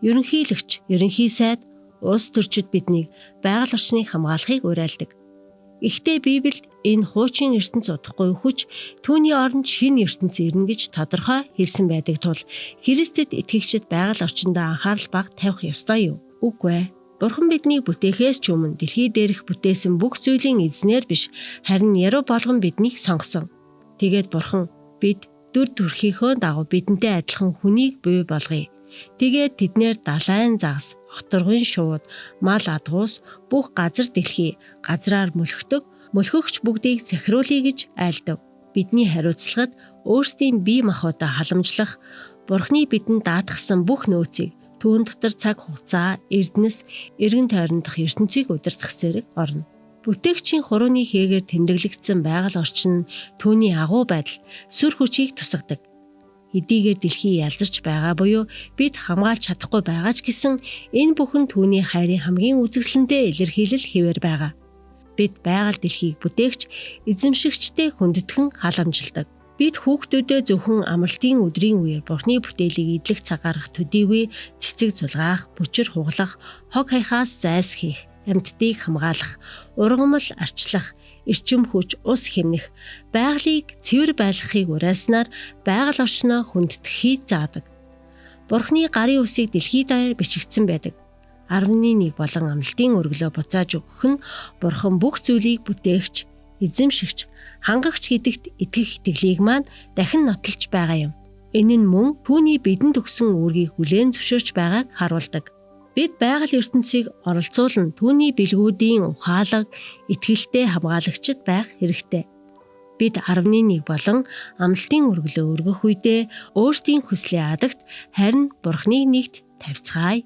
Ерөнхийлөгч, ерөнхий сайд, улс төрчид биднийг байгаль орчныг хамгаалахыг уриалдаг. Гэхдээ Библиэд энэ хуучин ертөнц удахгүй хүч түүний оронд шинэ ертөнц ирнэ гэж тодорхой хэлсэн байдаг тул Христэд итгэгчид байгаль орчиндөө анхаарал бага тавих ёстой юу? Үгүй ээ. Бурхан биднийг бүтээхээс ч өмнө дэлхий дээрх бүтээсэн бүх зүйлийн эзнэр биш, харин яруу болгон биднийг сонгосон. Тэгээд Бурхан бид дүр төрхийнхөө дагуу бидэнтэй адилхан хүнийг бий болгоё. Тэгээд тэднэр далайн загас, хоторгын шууд, мал адгуус, бүх газар дэлхий, газраар мөлхөгч бүгдийг захируулъя гэж айлдав. Бидний хариуцлагад өөрсдийн бие махбодоо халамжлах, Бурханы бидэнд даатгсан бүх нөөцийг түүн дотор цаг хугацаа, эрдэнэс, эргэн тойрон дахь ертөнцийг удирдах зэрэг орно. Бүтээгчийн хурууны хийгээр тэмдэглэгдсэн байгаль орчин нь түүний агуу байдал, сүр хүчийг тусгадаг. Хэдийгээр дэлхий ялзарч байгаа буюу бид хамгаалж чадахгүй байгаа ч гэсэн энэ бүхэн түүний хайрын хамгийн үзэсгэлэнтэй илэрхийлэл хэвээр байгаа. Бид байгаль дэлхийг бүтээгч, эзэмшигчтэй хүндэтгэн халамжилдаг. Бид хүүхдүүдээ зөвхөн амралтын өдрийн үеэр Бурханы бүтээлийг идэх цаг гаргах төдийгүй цэцэг зулгаах, бүчир хугалах, хог хаяхаас зайлсхийх, амьтдыг хамгаалах, ургамал арчлах, эрчим хүч, ус хэмнэх, байгалыг цэвэр байлгахыг уриалснаар байгаль орчноо хүндэтгэхийг заадаг. Бурханы гарын үсийг дэлхий даяар бичигдсэн байдаг. 11 болон амлалтын өргөлөө буцааж өгөх нь Бурхан бүх зүйлийг бүтээгч, эзэмшигч, хангагч гэдэгт итгэх итгэлийг маань дахин нотолж байгаа юм. Энэ нь мөн түүний бидэнд өгсөн үүргийг хүлээн зөвшөөрч байгааг харуулдаг. Бид байгаль ертөнцийг оролцуулан түүний бэлгүүдийн ухаалаг, итгэлтэй хамгаалагчид байх хэрэгтэй. Бид 11 болон амлалтын өргөлөө өргөх үедээ өөрсдийн хүслийн адагт харин Бурханы нэгт тавьцгаая.